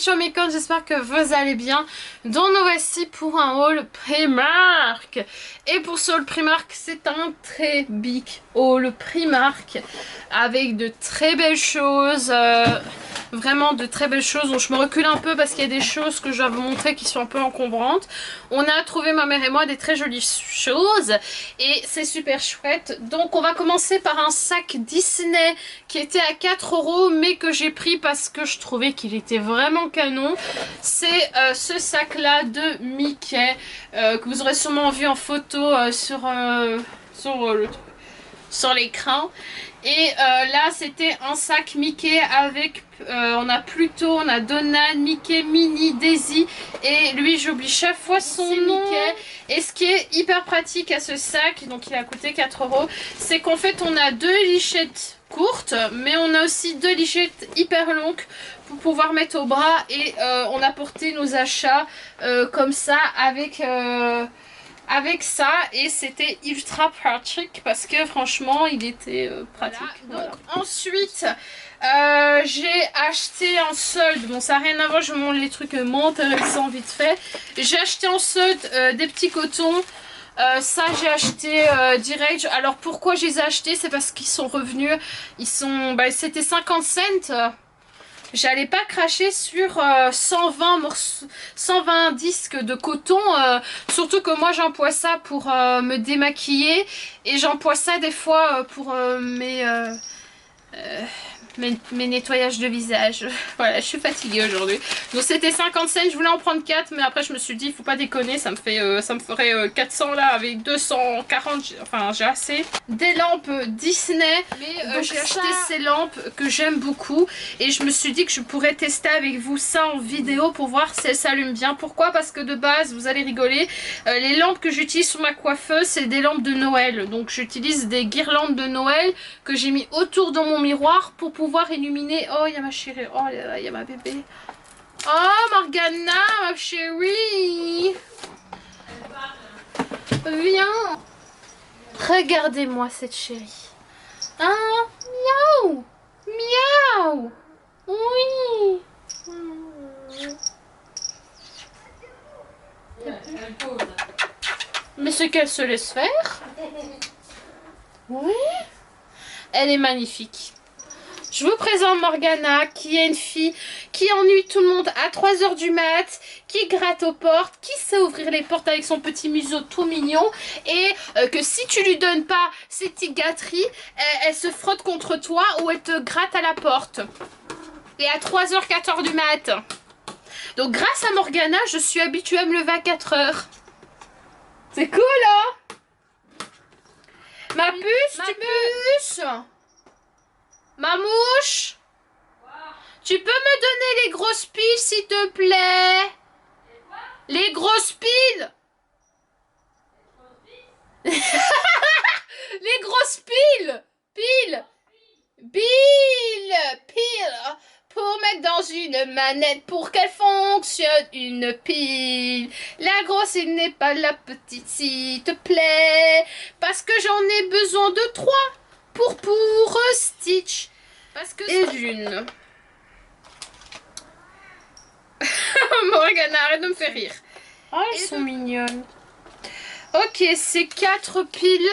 Chouamicon, j'espère que vous allez bien. Donc nous voici pour un haul Primark. Et pour ce haul Primark, c'est un très big haul Primark avec de très belles choses. Vraiment de très belles choses. Donc je me recule un peu parce qu'il y a des choses que je dois vous montrer qui sont un peu encombrantes. On a trouvé, ma mère et moi, des très jolies choses et c'est super chouette. Donc on va commencer par un sac Disney qui était à 4 € mais que j'ai pris parce que je trouvais qu'il était vraiment canon. C'est ce sac là de Mickey que vous aurez sûrement vu en photo sur l'écran. Et là c'était un sac Mickey avec on a Pluto, on a Donald, Mickey, Minnie, Daisy et lui j'oublie chaque fois son nom. Mickey. Et ce qui est hyper pratique à ce sac, donc il a coûté 4 €, c'est qu'en fait on a deux lichettes courtes mais on a aussi deux lichettes hyper longues pour pouvoir mettre au bras et on a porté nos achats comme ça avec ça et c'était ultra pratique parce que franchement il était pratique. Voilà. Donc ensuite j'ai acheté en solde, bon ça n'a rien à voir, je vous montre les trucs moins intéressants vite fait. J'ai acheté en solde des petits cotons. Ça j'ai acheté direct. Alors pourquoi je les ai achetés, c'est parce qu'ils sont revenus. Ils sont, c'était 50 cents. J'allais pas cracher sur 120 disques de coton, surtout que moi j'emploie ça pour me démaquiller et j'emploie ça des fois pour mes nettoyages de visage. Voilà, je suis fatiguée aujourd'hui. Donc c'était 50 cents, je voulais en prendre 4 mais après je me suis dit il faut pas déconner, ça me ferait 400 là avec 240, enfin j'ai assez. Des lampes Disney, mais j'ai acheté ces lampes que j'aime beaucoup et je me suis dit que je pourrais tester avec vous ça en vidéo pour voir si elles s'allument bien. Pourquoi? Parce que de base, vous allez rigoler, les lampes que j'utilise sur ma coiffeuse c'est des lampes de Noël. Donc j'utilise des guirlandes de Noël que j'ai mis autour de mon miroir pour pouvoir illuminer. Oh, il y a ma chérie. Oh là là, il y a ma bébé. Oh, Morgana, ma chérie. Viens. Regardez-moi cette chérie. Ah, miaou. Miaou. Oui. Mais ce qu'elle se laisse faire. Oui. Elle est magnifique. Je vous présente Morgana, qui est une fille qui ennuie tout le monde à 3 h du mat, qui gratte aux portes, qui sait ouvrir les portes avec son petit museau tout mignon et que si tu lui donnes pas ses petites gâteries, elle se frotte contre toi ou elle te gratte à la porte. Et à 3 h, 4 h du mat. Donc grâce à Morgana, je suis habituée à me lever à 4 h. C'est cool, hein? Ma puce, puce. Ma mouche, tu peux me donner les grosses piles s'il te plaît? Les grosses piles. Les grosses piles. Piles. Piles. Pour mettre dans une manette pour qu'elle fonctionne une pile. La grosse, il n'est pas la petite s'il te plaît. Parce que j'en ai besoin de 3. Pour Stitch parce que et d'une. Morgana, arrête de me faire rire. Oh, elles sont mignonnes. Ok, c'est 4 piles.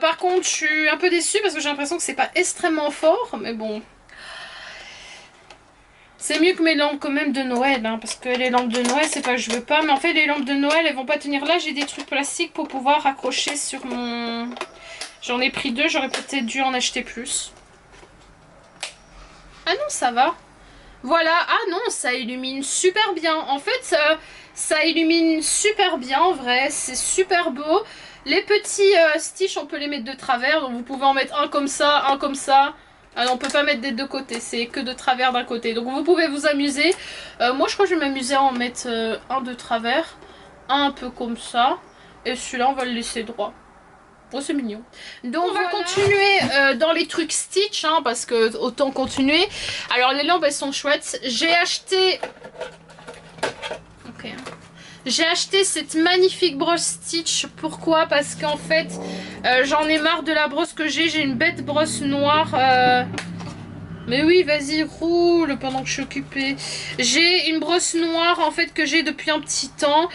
Par contre, je suis un peu déçue parce que j'ai l'impression que c'est pas extrêmement fort, mais bon. C'est mieux que mes lampes quand même de Noël, hein, parce que les lampes de Noël, c'est pas que je veux pas, mais en fait les lampes de Noël, elles vont pas tenir là. J'ai des trucs plastiques pour pouvoir accrocher sur mon... J'en ai pris 2, j'aurais peut-être dû en acheter plus. Ah non, ça va. Voilà, ah non, ça illumine super bien. En fait, ça illumine super bien en vrai, c'est super beau. Les petits Stitch, on peut les mettre de travers, donc vous pouvez en mettre un comme ça, un comme ça. Ah non, on peut pas mettre des deux côtés, c'est que de travers d'un côté. Donc vous pouvez vous amuser. Moi, je crois que je vais m'amuser à en mettre un de travers, un peu comme ça. Et celui-là, on va le laisser droit. Oh, c'est mignon. Donc on va continuer dans les trucs Stitch, hein, parce que autant continuer. Alors les lampes elles sont chouettes. J'ai acheté... Ok. J'ai acheté cette magnifique brosse Stitch. Pourquoi? Parce qu'en fait j'en ai marre de la brosse que j'ai. J'ai une bête brosse noire. Mais oui, vas-y, roule pendant que je suis occupée. J'ai une brosse noire en fait que j'ai depuis un petit temps,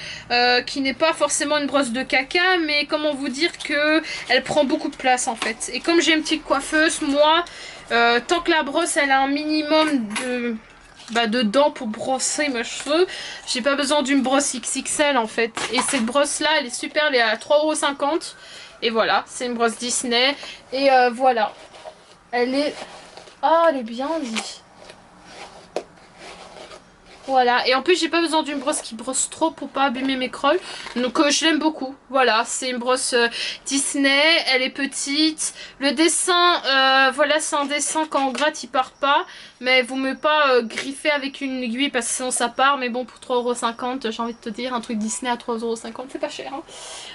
qui n'est pas forcément une brosse de caca, mais comment vous dire que elle prend beaucoup de place en fait. Et comme j'ai une petite coiffeuse, moi, tant que la brosse elle a un minimum de dents pour brosser mes cheveux, j'ai pas besoin d'une brosse XXL en fait. Et cette brosse là, elle est super, elle est à 3,50 €. Et voilà, c'est une brosse Disney. Et voilà, elle est... Oh, elle est bien dit. Voilà, et en plus j'ai pas besoin d'une brosse qui brosse trop pour pas abîmer mes crolles. Donc je l'aime beaucoup. Voilà, c'est une brosse Disney, elle est petite. Le dessin, voilà, c'est un dessin quand on gratte il part pas. Mais vous me pas griffer avec une aiguille parce que sinon ça part. Mais bon, pour 3,50 €, j'ai envie de te dire, un truc Disney à 3,50 €, c'est pas cher. Hein.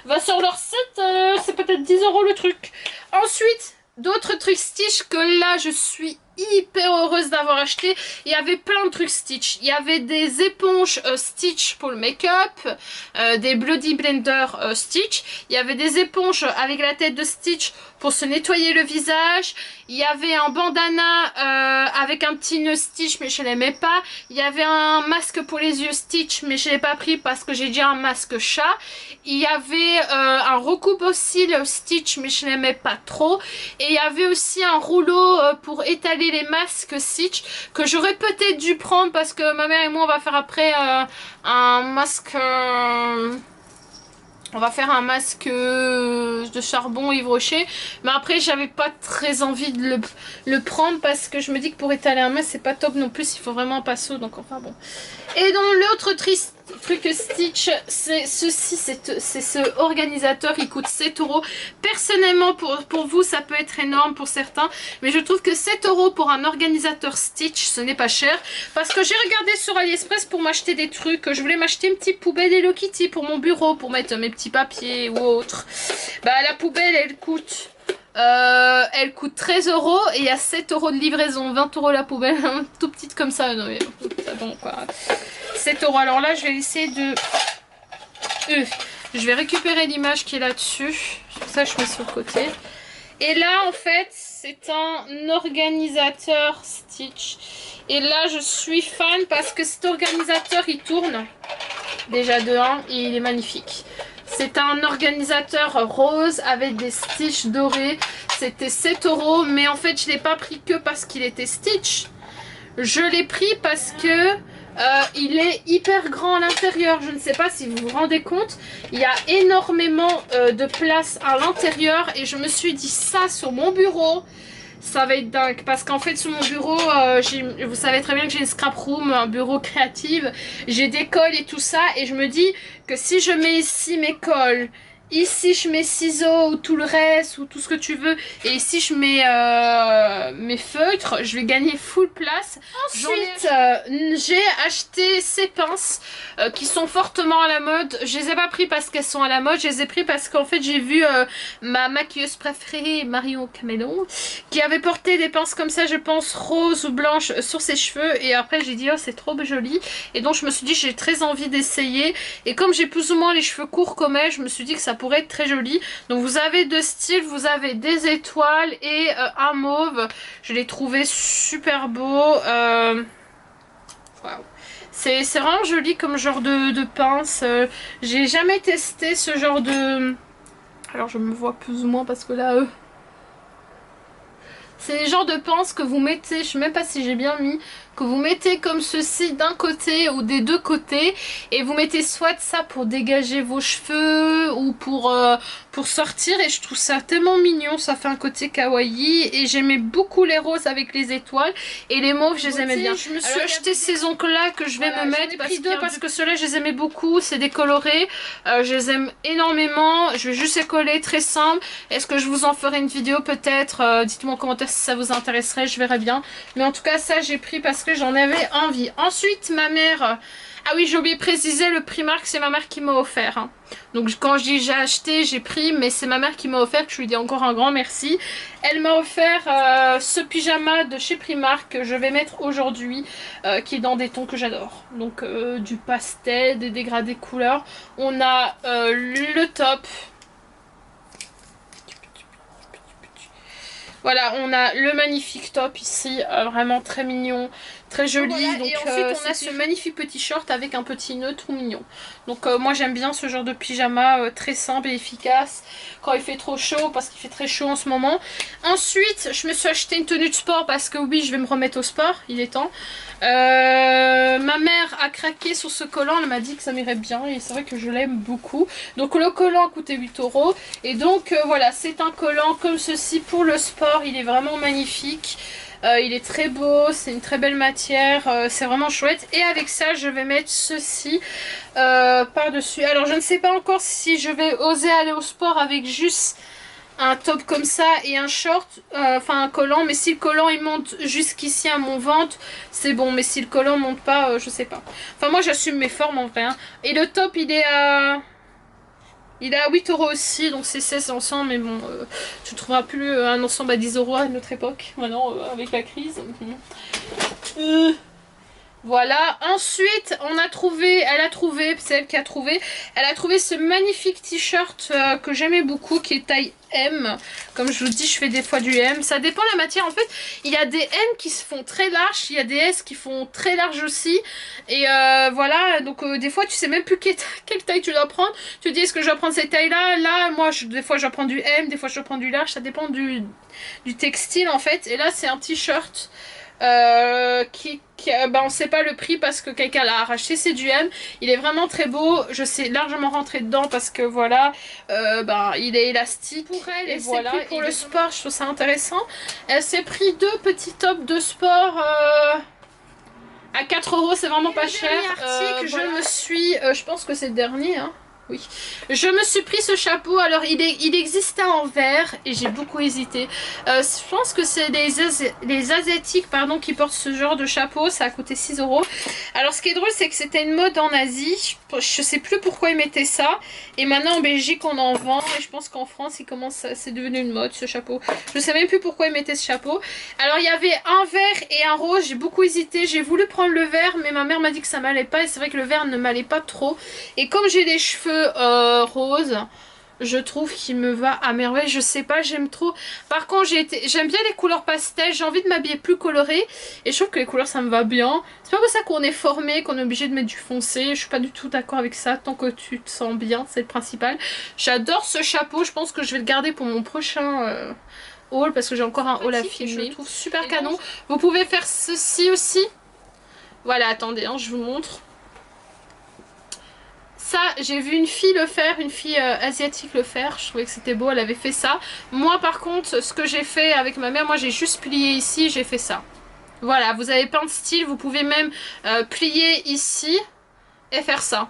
Va sur leur site, c'est peut-être 10 € le truc. Ensuite... d'autres trucs Stitch que là je suis hyper heureuse d'avoir acheté. Il y avait plein de trucs Stitch. Il y avait des éponges Stitch pour le make-up, des Bloody Blender Stitch. Il y avait des éponges avec la tête de Stitch pour se nettoyer le visage. Il y avait un bandana avec un petit nœud Stitch mais je l'aimais pas. Il y avait un masque pour les yeux Stitch mais je l'ai pas pris parce que j'ai déjà un masque chat. Il y avait un recoupe aux cils Stitch mais je l'aimais pas trop. Et il y avait aussi un rouleau pour étaler les masques Stitch que j'aurais peut-être dû prendre parce que ma mère et moi on va faire après un masque... on va faire un masque de charbon Yves Rocher. Mais après j'avais pas très envie de le prendre parce que je me dis que pour étaler un masque c'est pas top non plus. Il faut vraiment un pinceau, donc enfin bon. Et donc l'autre truc Stitch, c'est ceci, c'est ce organisateur, il coûte 7 €. Personnellement pour vous ça peut être énorme pour certains, mais je trouve que 7 € pour un organisateur Stitch ce n'est pas cher. Parce que j'ai regardé sur AliExpress pour m'acheter des trucs, je voulais m'acheter une petite poubelle Hello Kitty pour mon bureau, pour mettre mes petits papiers ou autre. Bah la poubelle elle coûte 13 € et il y a 7 € de livraison, 20 € la poubelle, tout petite comme ça, non mais bon quoi. 7 €. Alors là, je vais essayer de... je vais récupérer l'image qui est là-dessus. Ça, je mets sur le côté. Et là, en fait, c'est un organisateur Stitch. Et là, je suis fan parce que cet organisateur, il tourne. Déjà de 1, et il est magnifique. C'est un organisateur rose avec des Stitch dorés. C'était 7 €, mais en fait, je ne l'ai pas pris que parce qu'il était Stitch. Je l'ai pris parce que... il est hyper grand à l'intérieur, je ne sais pas si vous vous rendez compte, il y a énormément de place à l'intérieur et je me suis dit ça sur mon bureau, ça va être dingue parce qu'en fait sur mon bureau, vous savez très bien que j'ai une scrap room, un bureau créatif, j'ai des cols et tout ça et je me dis que si je mets ici mes cols, ici je mets ciseaux ou tout le reste ou tout ce que tu veux et ici je mets mes feutres, je vais gagner full place. Ensuite j'ai acheté ces pinces qui sont fortement à la mode. Je les ai pas pris parce qu'elles sont à la mode, je les ai pris parce qu'en fait j'ai vu ma maquilleuse préférée Marion Camelon qui avait porté des pinces comme ça, je pense rose ou blanche sur ses cheveux et après j'ai dit oh c'est trop joli et donc je me suis dit j'ai très envie d'essayer et comme j'ai plus ou moins les cheveux courts comme elle, je me suis dit que ça pourrait être très joli. Donc vous avez deux styles, vous avez des étoiles et un mauve. Je l'ai trouvé super beau. Waouh. C'est vraiment joli comme genre de pince. J'ai jamais testé ce genre de... Alors je me vois plus ou moins parce que là... c'est les genres de pinces que vous mettez, je sais même pas si j'ai bien mis, que vous mettez comme ceci d'un côté ou des deux côtés et vous mettez soit ça pour dégager vos cheveux ou pour sortir et je trouve ça tellement mignon, ça fait un côté kawaii et j'aimais beaucoup les roses avec les étoiles et les mauves je les aimais bien. Je me suis acheté ces ongles là que je vais me mettre, parce que ceux-là je les aimais beaucoup, c'est décoloré, je les aime énormément, je vais juste les coller très simple. Est-ce que je vous en ferai une vidéo peut-être, dites-moi en commentaire si ça vous intéresserait, je verrai bien. Mais en tout cas ça j'ai pris parce que j'en avais envie. Ensuite ma mère... ah oui j'ai oublié de préciser, le Primark c'est ma mère qui m'a offert. Hein. Donc quand je dis j'ai acheté, j'ai pris, mais c'est ma mère qui m'a offert, que je lui dis encore un grand merci. Elle m'a offert ce pyjama de chez Primark que je vais mettre aujourd'hui, qui est dans des tons que j'adore. Donc du pastel, des dégradés couleurs. On a le top. Voilà, on a le magnifique top ici, vraiment très mignon, très joli. Voilà, donc, et ensuite on a ce magnifique petit short avec un petit nœud tout mignon. Donc moi j'aime bien ce genre de pyjama très simple et efficace quand il fait trop chaud, parce qu'il fait très chaud en ce moment. Ensuite je me suis acheté une tenue de sport parce que oui, je vais me remettre au sport, il est temps. Ma mère a craqué sur ce collant, elle m'a dit que ça m'irait bien et c'est vrai que je l'aime beaucoup. Donc le collant coûtait 8 € et donc voilà, c'est un collant comme ceci pour le sport, il est vraiment magnifique. Il est très beau, c'est une très belle matière, c'est vraiment chouette. Et avec ça, je vais mettre ceci par-dessus. Alors, je ne sais pas encore si je vais oser aller au sport avec juste un top comme ça et un short, enfin un collant. Mais si le collant il monte jusqu'ici à mon ventre, c'est bon. Mais si le collant monte pas, je sais pas. Enfin, moi, j'assume mes formes en vrai. Hein. Et le top, il est à... Il est à 8 € aussi, donc c'est 16 ensemble, mais bon, tu ne trouveras plus un ensemble à 10 € à notre époque, maintenant, avec la crise. Voilà, ensuite, on a trouvé, c'est elle qui a trouvé, elle a trouvé ce magnifique t-shirt que j'aimais beaucoup, qui est taille M. Comme je vous dis, je fais des fois du M. Ça dépend de la matière. En fait, il y a des M qui se font très larges, il y a des S qui font très larges aussi. Et voilà, donc des fois, tu sais même plus quelle taille tu dois prendre. Tu te dis, est-ce que je dois prendre cette taille-là? Là, moi, des fois, je dois prendre du M, des fois, je dois prendre du large. Ça dépend du textile, en fait. Et là, c'est un t-shirt on sait pas le prix parce que quelqu'un l'a arraché, c'est du M. Il est vraiment très beau, je sais largement rentrer dedans parce que voilà, il est élastique pour elle et voilà. Pour le sport, je trouve ça intéressant. Elle s'est pris 2 petits tops de sport à 4 €, c'est vraiment pas cher. Article, je me suis, je pense que c'est le dernier, hein. Oui, je me suis pris ce chapeau. Alors il existait en vert et j'ai beaucoup hésité. Je pense que c'est les Asiatiques pardon, qui portent ce genre de chapeau. Ça a coûté 6 €. Alors ce qui est drôle, c'est que c'était une mode en Asie. Je sais plus pourquoi ils mettaient ça. Et maintenant en Belgique on en vend. Et je pense qu'en France c'est devenu une mode ce chapeau. Je sais même plus pourquoi ils mettaient ce chapeau. Alors il y avait un vert et un rose. J'ai beaucoup hésité. J'ai voulu prendre le vert, mais ma mère m'a dit que ça m'allait pas. Et c'est vrai que le vert ne m'allait pas trop. Et comme j'ai des cheveux rose, je trouve qu'il me va à merveille. Je sais pas, j'aime trop. Par contre, j'aime bien les couleurs pastel. J'ai envie de m'habiller plus coloré. Et je trouve que les couleurs, ça me va bien. C'est pas pour ça qu'on est formé, qu'on est obligé de mettre du foncé. Je suis pas du tout d'accord avec ça. Tant que tu te sens bien, c'est le principal. J'adore ce chapeau. Je pense que je vais le garder pour mon prochain haul. Parce que j'ai encore un haul à filmer. Je le trouve super canon. Vous pouvez faire ceci aussi. Voilà, attendez, hein, je vous montre. Ça, j'ai vu une fille le faire, une fille asiatique le faire. Je trouvais que c'était beau, elle avait fait ça. Moi, par contre, ce que j'ai fait avec ma mère, moi j'ai juste plié ici, j'ai fait ça. Voilà, vous avez plein de styles, vous pouvez même plier ici et faire ça.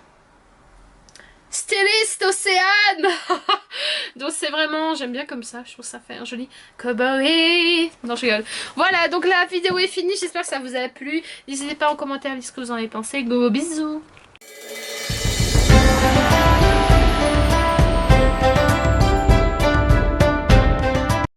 Styliste Océane. Donc c'est vraiment, j'aime bien comme ça, je trouve ça fait un joli cowboy. Non, je rigole. Voilà, donc la vidéo est finie, j'espère que ça vous a plu. N'hésitez pas en commentaire à dire ce que vous en avez pensé. Go, bisous.